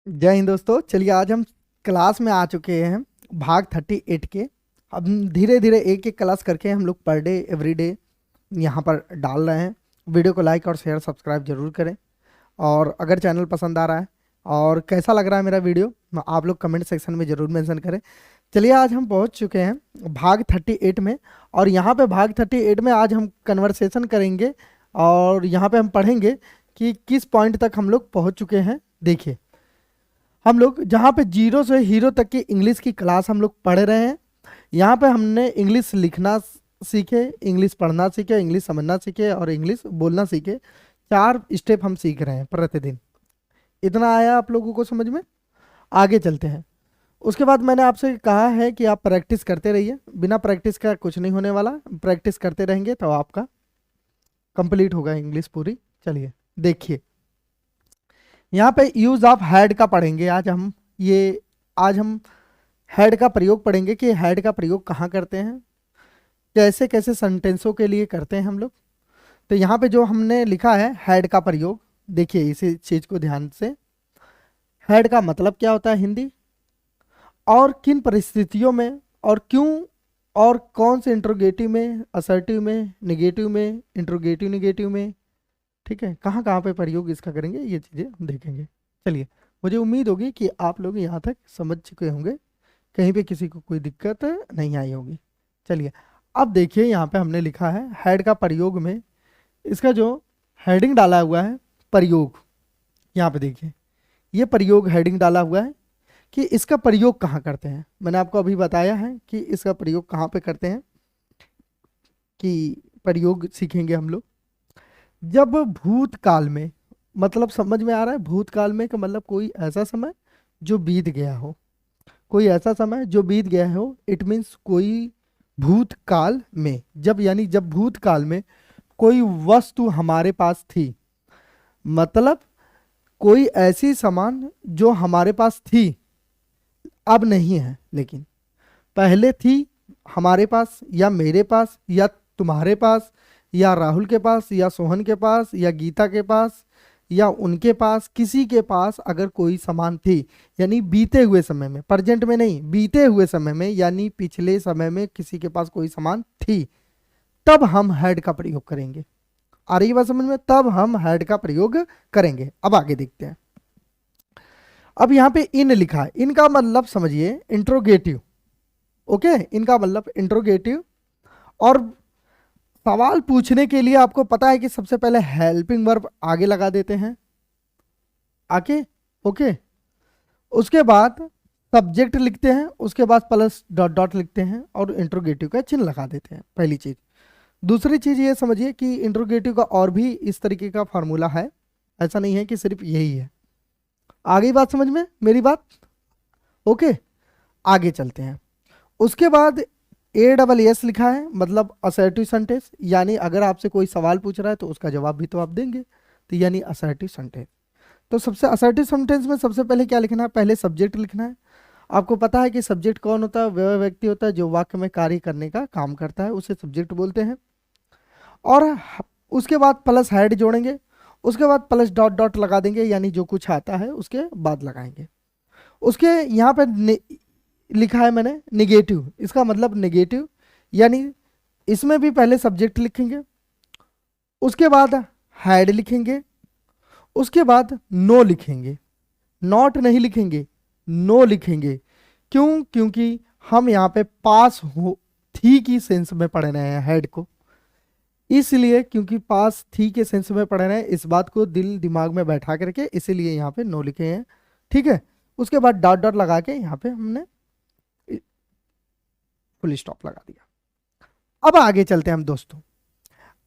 जय हिंद दोस्तों। चलिए आज हम क्लास में आ चुके हैं भाग 38 के। अब धीरे धीरे एक एक क्लास करके हम लोग पर डे एवरी डे यहाँ पर डाल रहे हैं। वीडियो को लाइक और शेयर सब्सक्राइब जरूर करें। और अगर चैनल पसंद आ रहा है और कैसा लग रहा है मेरा वीडियो आप लोग कमेंट सेक्शन में ज़रूर मेंशन करें। चलिए आज हम पहुँच चुके हैं भाग 38 में। और यहाँ पे भाग 38 में आज हम कन्वर्सेशन करेंगे और यहाँ पे हम पढ़ेंगे कि किस पॉइंट तक हम लोग पहुँच चुके हैं। देखिए हम लोग जहाँ पे जीरो से हीरो तक की इंग्लिश की क्लास हम लोग पढ़ रहे हैं। यहाँ पे हमने इंग्लिश लिखना सीखे, इंग्लिश पढ़ना सीखे, इंग्लिश समझना सीखे और इंग्लिश बोलना सीखे। 4 स्टेप हम सीख रहे हैं प्रतिदिन। इतना आया आप लोगों को समझ में? आगे चलते हैं। उसके बाद मैंने आपसे कहा है कि आप प्रैक्टिस करते रहिए। बिना प्रैक्टिस का कुछ नहीं होने वाला। प्रैक्टिस करते रहेंगे तो आपका कंप्लीट होगा इंग्लिश पूरी। चलिए देखिए यहाँ पे यूज ऑफ हैड का पढ़ेंगे आज हम हैड का प्रयोग पढ़ेंगे कि हैड का प्रयोग कहाँ करते हैं, कैसे कैसे सेंटेंसों के लिए करते हैं हम लोग। तो यहाँ पे जो हमने लिखा है हैड का प्रयोग, देखिए इसी चीज को ध्यान से। हैड का मतलब क्या होता है हिंदी, और किन परिस्थितियों में और क्यों, और कौन से इंट्रोगेटिव में, असर्टिव में, निगेटिव में, इंट्रोगेटिव निगेटिव में, ठीक है, कहाँ कहाँ पे प्रयोग इसका करेंगे, ये चीज़ें हम देखेंगे। चलिए मुझे उम्मीद होगी कि आप लोग यहाँ तक समझ चुके होंगे, कहीं पे किसी को कोई दिक्कत नहीं आई होगी। चलिए अब देखिए यहाँ पे हमने लिखा है हैड का प्रयोग में, इसका जो हेडिंग डाला हुआ है प्रयोग, यहाँ पे देखिए ये प्रयोग हेडिंग डाला हुआ है कि इसका प्रयोग कहाँ करते हैं। मैंने आपको अभी बताया है कि इसका प्रयोग कहाँ पे करते हैं, कि प्रयोग सीखेंगे हम लोग जब भूतकाल में, मतलब समझ में आ रहा है भूतकाल में का मतलब कोई ऐसा समय जो बीत गया हो, कोई ऐसा समय जो बीत गया हो। इट मीन्स कोई भूतकाल में, जब यानी जब भूतकाल में कोई वस्तु हमारे पास थी, मतलब कोई ऐसी सामान जो हमारे पास थी अब नहीं है, लेकिन पहले थी हमारे पास या मेरे पास या तुम्हारे पास या राहुल के पास या सोहन के पास या गीता के पास या उनके पास, किसी के पास अगर कोई सामान थी, यानी बीते हुए समय में, प्रेजेंट में नहीं, बीते हुए समय में यानी पिछले समय में किसी के पास कोई सामान थी, तब हम हैड का प्रयोग करेंगे। आ रही बात समझ में? तब हम हैड का प्रयोग करेंगे। अब आगे देखते हैं। अब यहाँ पे इन लिखा है, इनका मतलब समझिए इंट्रोगेटिव। ओके, इनका मतलब इंट्रोगेटिव। और सवाल पूछने के लिए आपको पता है कि सबसे पहले हेल्पिंग वर्ब आगे लगा देते हैं, आके ओके, उसके बाद सब्जेक्ट लिखते हैं, उसके बाद प्लस डॉट डॉट लिखते हैं और इंट्रोगेटिव का चिन्ह लगा देते हैं, पहली चीज। दूसरी चीज ये समझिए कि इंट्रोगेटिव का और भी इस तरीके का फार्मूला है, ऐसा नहीं है कि सिर्फ यही है। आगे बात समझ में मेरी बात? ओके, आगे चलते हैं। उसके बाद ASS लिखा है, मतलब असर्टिव सेंटेंस, यानी अगर आपसे कोई सवाल पूछ रहा है तो उसका जवाब भी तो आप देंगे, तो यानी असर्टिव सेंटेंस। तो सबसे असर्टिव सेंटेंस में सबसे पहले क्या लिखना है, पहले सब्जेक्ट लिखना है। आपको पता है कि सब्जेक्ट कौन होता है? वह व्यक्ति होता है जो वाक्य में कार्य करने का काम करता है, उसे सब्जेक्ट बोलते हैं। और उसके बाद प्लस हेड जोड़ेंगे, उसके बाद प्लस डॉट डॉट लगा देंगे, यानी जो कुछ आता है उसके बाद लगाएंगे। उसके यहाँ पे लिखा है मैंने निगेटिव, इसका मतलब निगेटिव, यानी इसमें भी पहले सब्जेक्ट लिखेंगे, उसके बाद हैड लिखेंगे, उसके बाद नो लिखेंगे, नॉट नहीं लिखेंगे, नो लिखेंगे। क्यों? क्योंकि हम यहाँ पे पास हो थी की सेंस में पढ़ रहे हैं हैड को, इसलिए, क्योंकि पास थी के सेंस में पढ़ रहे हैं, इस बात को दिल दिमाग में बैठा करके इसीलिए यहाँ पे नो लिखे हैं, ठीक है। उसके बाद डॉट डॉट लगा के यहाँ पे हमने फुल स्टॉप लगा दिया। अब आगे चलते हैं हम दोस्तों।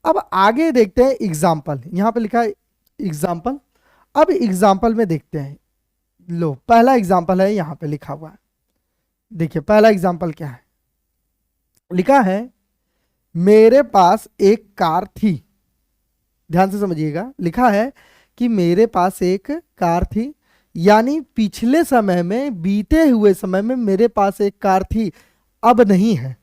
अब आगे देखते हैं एग्जाम्पल, यहां पे लिखा है एग्जाम्पल। अब एग्जाम्पल में देखते हैं, लो पहला एग्जाम्पल है यहां पे लिखा हुआ है। देखिए पहला एग्जाम्पल क्या है, लिखा है मेरे पास एक कार थी। ध्यान से समझिएगा, लिखा है कि मेरे पास एक कार थी, यानी पिछले समय में, बीते हुए समय में मेरे पास एक कार थी, अब नहीं है।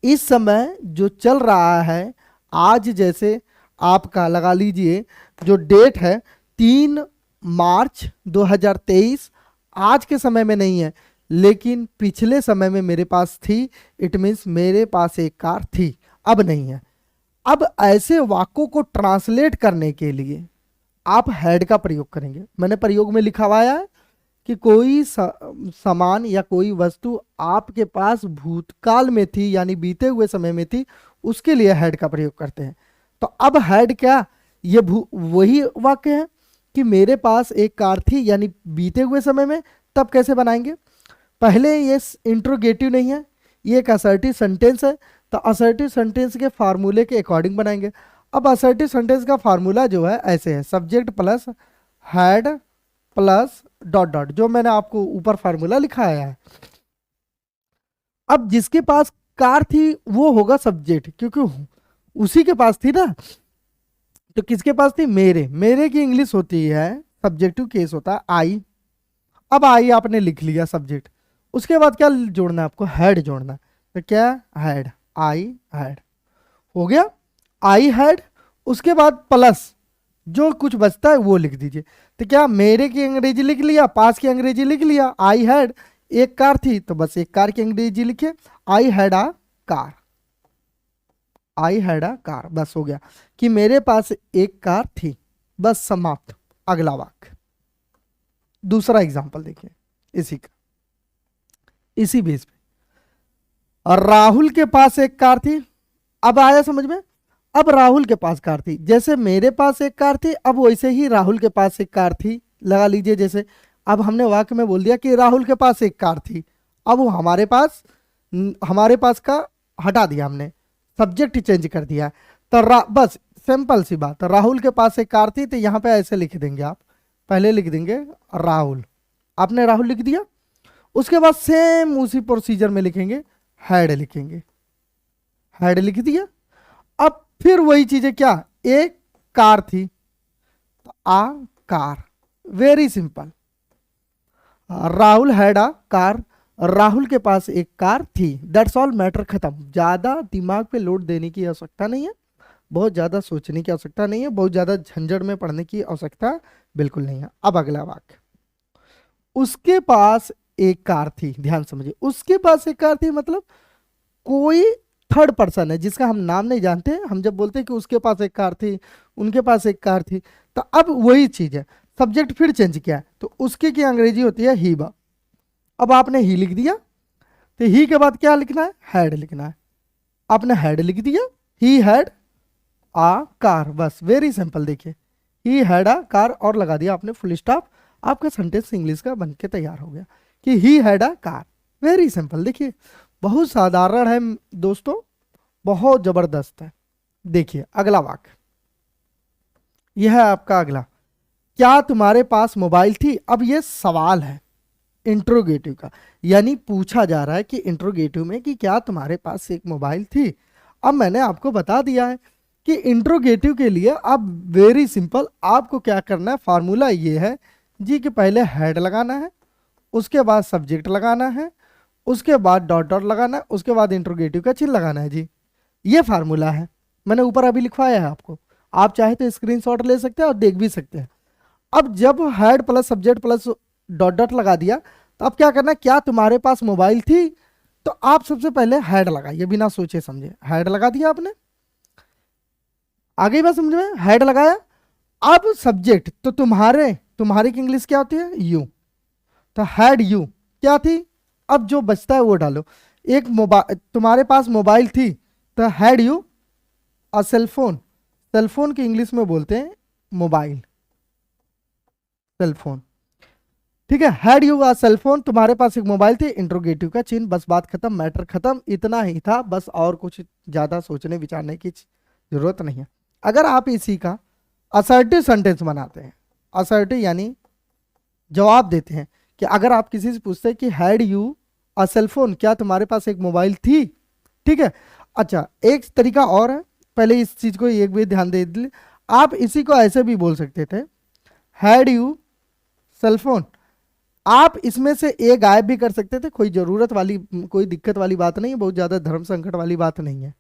इस समय जो चल रहा है, आज जैसे आपका लगा लीजिए जो डेट है 3 मार्च 2023 आज के समय में नहीं है, लेकिन पिछले समय में मेरे पास थी। इट मीन्स मेरे पास एक कार थी, अब नहीं है। अब ऐसे वाक्यों को ट्रांसलेट करने के लिए आप हैड का प्रयोग करेंगे। मैंने प्रयोग में लिखा हुआ है कि कोई सामान या कोई वस्तु आपके पास भूतकाल में थी, यानी बीते हुए समय में थी, उसके लिए हैड का प्रयोग करते हैं। तो अब हैड क्या, ये वही वाक्य है कि मेरे पास एक कार थी, यानी बीते हुए समय में। तब कैसे बनाएंगे, पहले ये इंट्रोगेटिव नहीं है, ये एक असर्टिव सेंटेंस है, तो असर्टिव सेंटेंस के फार्मूले के अकॉर्डिंग बनाएंगे। अब असर्टिव सेंटेंस का फार्मूला जो है ऐसे है, subject plus had plus dot dot, जो मैंने आपको ऊपर फार्मूला लिखाया है। अब जिसके पास कार थी वो होगा सब्जेक्ट, क्योंकि उसी के पास थी ना। तो किसके पास थी, मेरे की इंग्लिश होती है, सब्जेक्टिव केस होता है आई। अब आई आपने लिख लिया सब्जेक्ट, उसके बाद क्या जोड़ना है आपको, हैड जोड़ना है। तो क्या, हैड, आई हैड हो गया, आई हैड। उसके बाद प्लस जो कुछ बचता है वो लिख दीजिए। तो क्या, मेरे की अंग्रेजी लिख लिया, पास की अंग्रेजी लिख लिया, आई हैड, एक कार थी तो बस एक कार की अंग्रेजी लिखिए, I had a car, I had a car, बस हो गया कि मेरे पास एक कार थी, बस समाप्त। अगला वाक्य, दूसरा एग्जांपल देखिए इसी का, इसी बेस पे। और राहुल के पास एक कार थी, अब आया समझ में। अब राहुल के पास कार थी, जैसे मेरे पास एक कार थी, अब वैसे ही राहुल के पास एक कार थी, लगा लीजिए। जैसे अब हमने वाक्य में बोल दिया कि राहुल के पास एक कार थी, अब वो हमारे पास का हटा दिया हमने, सब्जेक्ट चेंज कर दिया। तो बस सिंपल सी बात, राहुल के पास एक कार थी, तो यहाँ पे ऐसे लिख देंगे आप, पहले लिख देंगे राहुल, आपने राहुल लिख दिया। उसके बाद सेम उसी प्रोसीजर में लिखेंगे, हैड लिखेंगे, हैड लिख दिया। अब फिर वही चीजें, क्या, एक कार थी तो a car, very simple. Rahul had a car, Rahul के पास एक कार थी, दैट्स ऑल, मैटर खत्म। ज्यादा दिमाग पे लोड देने की आवश्यकता नहीं है, बहुत ज्यादा सोचने की आवश्यकता नहीं है, बहुत ज्यादा झंझट में पढ़ने की आवश्यकता बिल्कुल नहीं है। अब अगला वाक्य, उसके पास एक कार थी, ध्यान समझिए, उसके पास एक कार थी मतलब कोई थर्ड पर्सन है जिसका हम नाम नहीं जानते। हम जब बोलते हैं कि उसके पास एक कार थी, उनके पास एक कार थी, तो अब वही चीज है, सब्जेक्ट फिर चेंज किया है, तो उसके की अंग्रेजी होती है ही बा। अब आपने ही लिख दिया, तो ही के बाद क्या लिखना है, हैड लिखना है। आपने हैड लिख दिया, ही हैड आ कार, बस वेरी सिंपल। देखिए, ही हैड आ कार और लगा दिया आपने फुल स्टॉप, आपका सेंटेंस इंग्लिश का बन के तैयार हो गया कि he had a car, very simple. देखिए बहुत साधारण है दोस्तों, बहुत जबरदस्त है। देखिए अगला वाक्य, यह है आपका अगला, क्या तुम्हारे पास मोबाइल थी। अब ये सवाल है इंट्रोगेटिव का, यानी पूछा जा रहा है कि इंट्रोगेटिव में कि क्या तुम्हारे पास एक मोबाइल थी। अब मैंने आपको बता दिया है कि इंट्रोगेटिव के लिए अब वेरी सिंपल आपको क्या करना है, फार्मूला ये है जी कि पहले हेड लगाना है, उसके बाद सब्जेक्ट लगाना है, उसके बाद डॉट डॉट लगाना है, उसके बाद इंट्रोगेटिव का चिन्ह लगाना है जी। ये फार्मूला है, मैंने ऊपर अभी लिखवाया है आपको, आप चाहे तो स्क्रीनशॉट ले सकते हैं और देख भी सकते हैं। अब जब head plus subject plus dot dot लगा दिया, तो अब क्या करना है, क्या तुम्हारे पास मोबाइल थी, तो आप सबसे पहले हेड लगाइए, बिना सोचे समझे हेड लगा दिया आपने। आगे बात समझ में, हेड लगाया। अब सब्जेक्ट, तो तुम्हारे की इंग्लिश क्या होती है, यू, तो हैड यू क्या थी। अब जो बचता है वो डालो, एक मोबाइल, तुम्हारे पास मोबाइल थी, तो had you a cellphone, cellphone की इंग्लिश में बोलते हैं मोबाइल, सेलफोन, ठीक है। हैड यू अ सेलफोन, तुम्हारे पास एक मोबाइल थी, इंट्रोगेटिव का चिन्ह, बस बात खत्म, मैटर खत्म, इतना ही था बस, और कुछ ज्यादा सोचने विचारने की जरूरत नहीं है। अगर आप इसी का असर्टिव सेंटेंस बनाते हैं, असर्टिव यानी जवाब देते हैं, कि अगर आप किसी से पूछते हैं कि हैड यू अ सेलफोन, क्या तुम्हारे पास एक मोबाइल थी, ठीक है। अच्छा एक तरीका और है, पहले इस चीज को एक भी ध्यान दे दीजिए, आप इसी को ऐसे भी बोल सकते थे, हैड यू सेलफोन। आप इसमें से ए गायब भी कर सकते थे, कोई जरूरत वाली, कोई दिक्कत वाली बात नहीं है, बहुत ज्यादा धर्म संकट वाली बात नहीं है।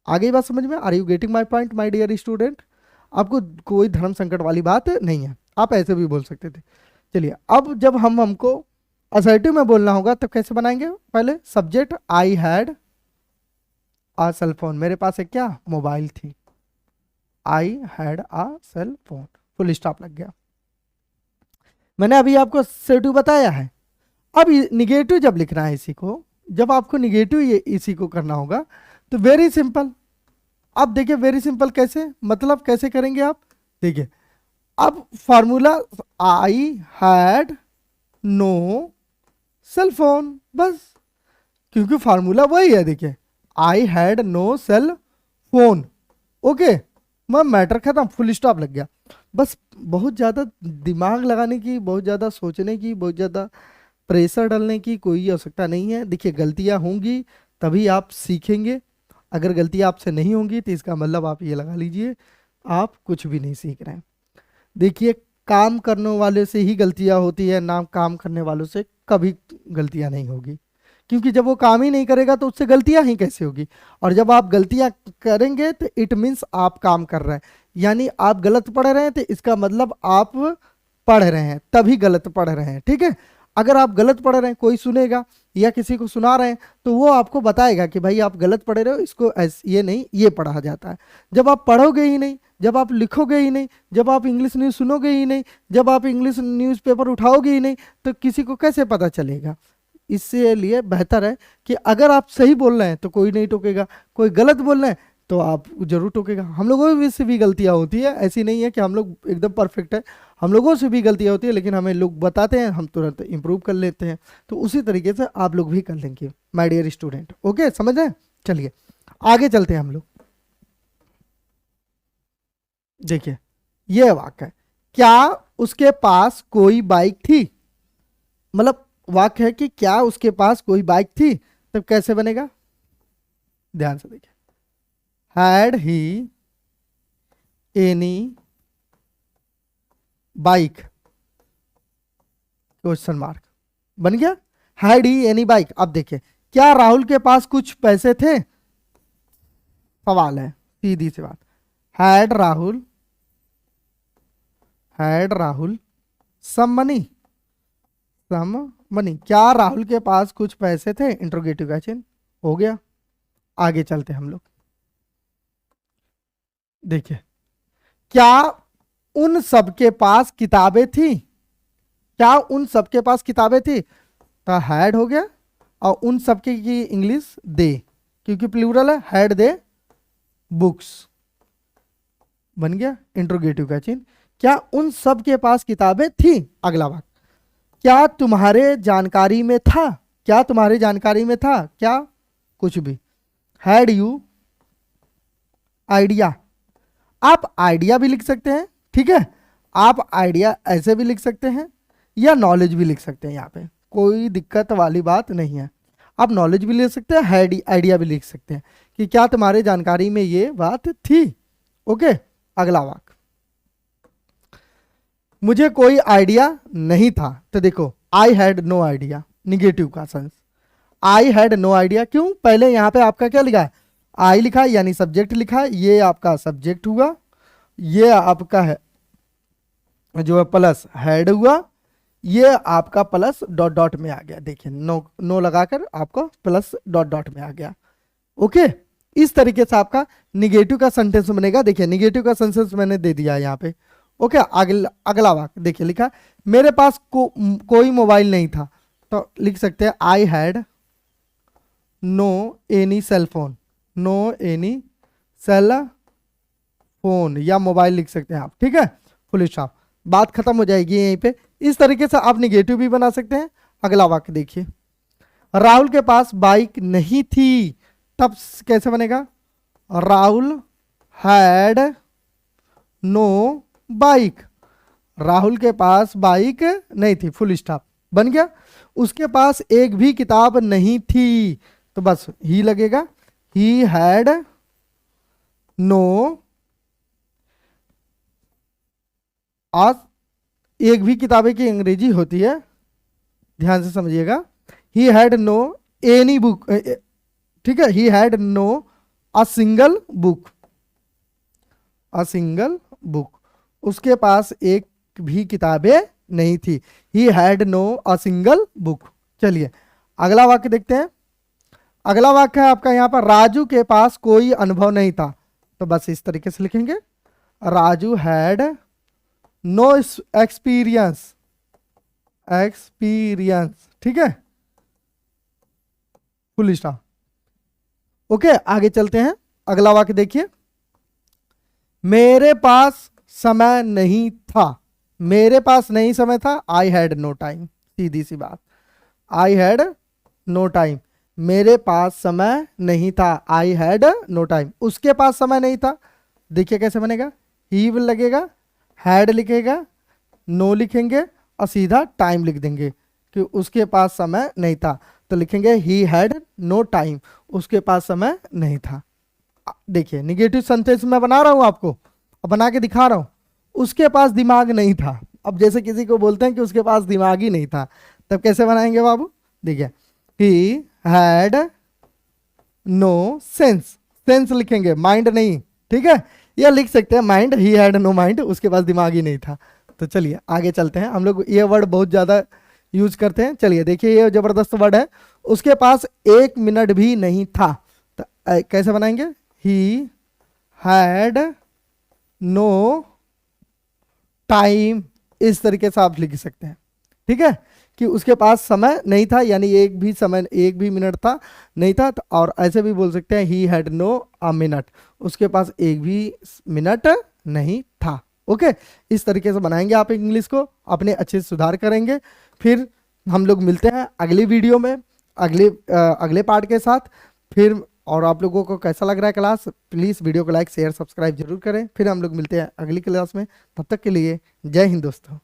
आगे बात समझ में, are you getting my point my dear student, आपको कोई धर्म संकट वाली बात नहीं है। आप ऐसे भी बोल सकते थे। चलिए अब जब हमको असर्टिव में बोलना होगा तब कैसे बनाएंगे, पहले subject I had a cell phone, मेरे पास एक क्या मोबाइल थी, I had a cell phone, full stop लग गया। मैंने अभी आपको असर्टिव बताया है। अब निगेटिव जब लिखना है इसी को, जब आपको निगेटिव ये इसी को करना होगा तो वेरी सिंपल। अब देखिए वेरी सिंपल कैसे, मतलब कैसे करेंगे आप, देखिए अब formula I had no cell phone, बस, क्योंकि फार्मूला वही है। देखिए I had no cell phone, okay, मैं मैटर खत्म, फुल स्टॉप लग गया। बस बहुत ज़्यादा दिमाग लगाने की, बहुत ज़्यादा सोचने की, बहुत ज़्यादा प्रेशर डालने की कोई आवश्यकता नहीं है। देखिए गलतियां होंगी तभी आप सीखेंगे, अगर गलतियां आपसे नहीं होंगी तो इसका मतलब आप ये लगा लीजिए आप कुछ भी नहीं सीख रहे हैं। देखिए काम करने वाले से ही गलतियां होती है, ना काम करने वालों से कभी गलतियां नहीं होगी, क्योंकि जब वो काम ही नहीं करेगा तो उससे गलतियां ही कैसे होगी। और जब आप गलतियां करेंगे तो इट मीन्स आप काम कर रहे हैं, यानी आप गलत पढ़ रहे हैं तो इसका मतलब आप पढ़ रहे हैं, तभी गलत पढ़ रहे हैं, ठीक है। अगर आप गलत पढ़ रहे हैं, कोई सुनेगा या किसी को सुना रहे हैं तो वो आपको बताएगा कि भाई आप गलत पढ़ रहे हो, इसको ये नहीं ये पढ़ा जाता है। जब आप पढ़ोगे ही नहीं, जब आप लिखोगे ही नहीं, जब आप इंग्लिश न्यूज़ सुनोगे ही नहीं, जब आप इंग्लिश न्यूज़पेपर उठाओगे ही नहीं, तो किसी को कैसे पता चलेगा। इसलिए बेहतर है कि अगर आप सही बोल रहे हैं तो कोई नहीं टोकेगा, कोई गलत बोल रहे हैं तो आप जरूर टोकेगा। हम लोगों से भी गलतियां होती है, ऐसी नहीं है कि हम लोग एकदम परफेक्ट है, हम लोगों से भी गलतियां होती है, लेकिन हमें लोग बताते हैं, हम तुरंत इंप्रूव कर लेते हैं। तो उसी तरीके से आप लोग भी कर लेंगे माय डियर स्टूडेंट, ओके, समझ रहे हैं। चलिए आगे चलते हैं हम लोग। देखिए ये वाक्य है, क्या उसके पास कोई बाइक थी, मतलब वाक्य है कि क्या उसके पास कोई बाइक थी, तब कैसे बनेगा, ध्यान से देखिए, had he any bike, question mark बन गया, हैड ही एनी बाइक। अब देखिए क्या राहुल के पास कुछ पैसे थे, सवाल है, सीधी सी बात, हैड राहुल सम मनी, क्या राहुल के पास कुछ पैसे थे, इंट्रोगेटिव का चिन्ह, हो गया। आगे चलते हम लोग, देखिए क्या उन सबके पास किताबें थी, क्या उन सबके पास किताबें थी, तो हैड हो गया, और उन सबके की इंग्लिश दे, क्योंकि प्लूरल है, हैड दे बुक्स, बन गया इंट्रोगेटिव का चिन्ह। क्या उन सब के पास किताबें थी, अगला वाक्य, क्या तुम्हारे जानकारी में था, क्या तुम्हारी जानकारी में था, क्या कुछ भी, हैड यू आइडिया, आप आइडिया भी लिख सकते हैं, ठीक है, आप आइडिया ऐसे भी लिख सकते हैं या नॉलेज भी लिख सकते हैं, यहाँ पे कोई दिक्कत वाली बात नहीं है। आप नॉलेज भी लिख सकते हैं, आइडिया भी लिख सकते हैं कि क्या तुम्हारे जानकारी में ये बात थी, ओके। अगला वाक्य, मुझे कोई आइडिया नहीं था, तो देखो I had no idea, negative का sense, I had no idea, क्यों, पहले यहाँ पे आपका क्या लिखा है, आई लिखा है यानी सब्जेक्ट लिखा है, ये आपका सब्जेक्ट हुआ, ये आपका है जो है प्लस हैड हुआ, ये आपका प्लस डॉट डॉट में आ गया, देखिए नो लगाकर आपको प्लस डॉट डॉट में आ गया, ओके। इस तरीके से आपका निगेटिव का सेंटेंस बनेगा। देखिए निगेटिव का सेंटेंस मैंने दे दिया यहाँ पे, ओके। अगला वाक्य देखिए लिखा, मेरे पास कोई मोबाइल नहीं था, तो लिख सकते हैं I had no any cell phone, no any cell phone, या मोबाइल लिख सकते हैं आप, ठीक है, फुल स्टॉप, बात खत्म हो जाएगी यहीं पे। इस तरीके से आप निगेटिव भी बना सकते हैं। अगला वाक्य देखिए, राहुल के पास बाइक नहीं थी, तब कैसे बनेगा, Rahul had no bike, Rahul के पास बाइक नहीं थी, फुल स्टॉप, बन गया। उसके पास एक भी किताब नहीं थी, तो बस ही लगेगा, ही हैड नो, आज एक भी किताबें की अंग्रेजी होती है, ध्यान से समझिएगा, he had no any book, ठीक है, he had no a single book, उसके पास एक भी किताबें नहीं थी। He had no a single book. चलिए अगला वाक्य देखते हैं। अगला वाक्य है आपका यहाँ पर, राजू के पास कोई अनुभव नहीं था। तो बस इस तरीके से लिखेंगे, Raju had no experience, experience, ठीक है, फुल स्टॉप। ओके आगे चलते हैं। अगला वाक्य देखिए, मेरे पास समय नहीं था। मेरे पास नहीं समय था, आई हैड नो टाइम। सीधी सी बात, आई हैड नो टाइम। मेरे पास समय नहीं था, आई हैड नो टाइम। उसके पास समय नहीं था, देखिए कैसे बनेगा, ही लगेगा, हैड लिखेगा, नो लिखेंगे और सीधा टाइम लिख देंगे कि उसके पास समय नहीं था। तो लिखेंगे ही हैड नो टाइम, उसके पास समय नहीं था। देखिए निगेटिव सेंटेंस मैं बना रहा हूं आपको, अब बना के दिखा रहा हूं। उसके पास दिमाग नहीं था, अब जैसे किसी को बोलते हैं कि उसके पास दिमाग ही नहीं था, तब कैसे बनाएंगे बाबू, देखिए he had no sense, sense लिखेंगे, माइंड नहीं, ठीक है, या लिख सकते हैं mind, he had no mind, उसके पास दिमाग ही नहीं था। तो चलिए आगे चलते हैं, हम लोग ये वर्ड बहुत ज्यादा यूज करते हैं। चलिए देखिए ये जबरदस्त वर्ड है, उसके पास 1 मिनट भी नहीं था। तो कैसे बनाएंगे, ही हैड नो टाइम, इस तरीके से आप लिख सकते हैं, ठीक है, कि उसके पास समय नहीं था, यानी एक भी मिनट था नहीं था। और ऐसे भी बोल सकते हैं he had no a minute, उसके पास एक भी मिनट नहीं था। ओके इस तरीके से बनाएंगे आप इंग्लिश को, अपने अच्छे से सुधार करेंगे। फिर हम लोग मिलते हैं अगली वीडियो में अगले पार्ट के साथ। फिर और आप लोगों को कैसा लग रहा है क्लास, प्लीज़ वीडियो को लाइक शेयर सब्सक्राइब जरूर करें। फिर हम लोग मिलते हैं अगली क्लास में, तब तक के लिए जय हिंद दोस्तों।